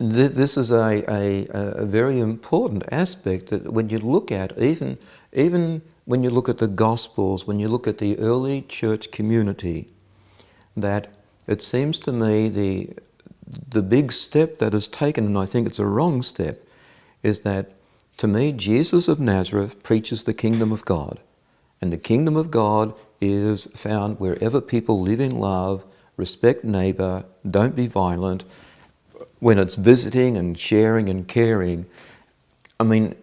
This is a very important aspect that when you look at, even when you look at the Gospels, when you look at the early church community, that it seems to me the big step that is taken, and I think it's a wrong step, is that to me Jesus of Nazareth preaches the kingdom of God. And the kingdom of God is found wherever people live in love, respect neighbour, don't be violent. When it's visiting and sharing and caring, I mean,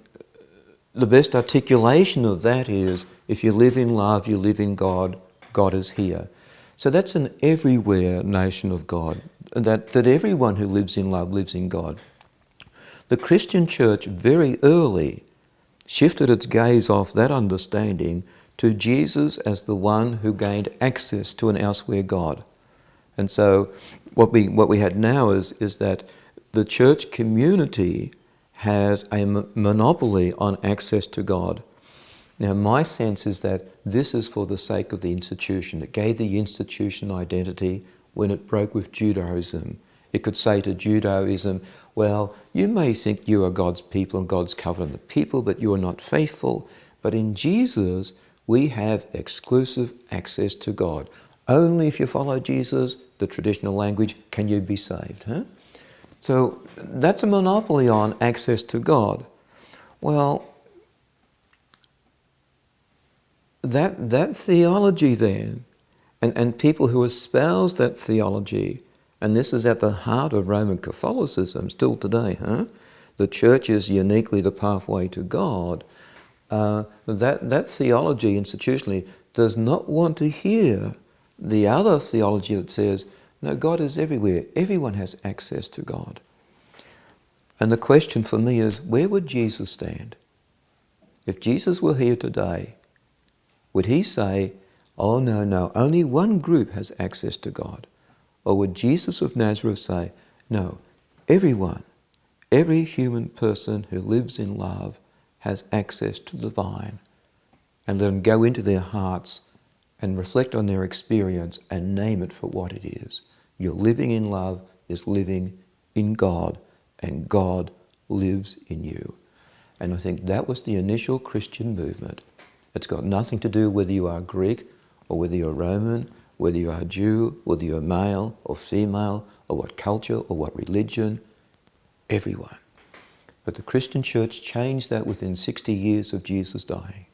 the best articulation of that is, if you live in love, you live in God, God is here. So that's an everywhere notion of God, that everyone who lives in love lives in God. The Christian church very early shifted its gaze off that understanding to Jesus as the one who gained access to an elsewhere God. And so what we had now is that the church community has a monopoly on access to God. Now my sense is that this is for the sake of the institution. It gave the institution identity when it broke with Judaism. It could say to Judaism, well, you may think you are God's people and God's covenant people, but you are not faithful. But in Jesus, we have exclusive access to God. Only if you follow Jesus, the traditional language, can you be saved. Huh? So that's a monopoly on access to God. Well, that theology then, and people who espouse that theology, and this is at the heart of Roman Catholicism still today, huh? The church is uniquely the pathway to God. That theology institutionally does not want to hear the other theology that says, no, God is everywhere. Everyone has access to God. And the question for me is, where would Jesus stand? If Jesus were here today, would he say, oh no, only one group has access to God? Or would Jesus of Nazareth say, no, everyone, every human person who lives in love has access to the vine, and let them go into their hearts and reflect on their experience and name it for what it is. Your living in love is living in God, and God lives in you. And I think that was the initial Christian movement. It's got nothing to do whether you are Greek or whether you're Roman, whether you are Jew, whether you're male or female, or what culture or what religion, everyone. But the Christian church changed that within 60 years of Jesus dying.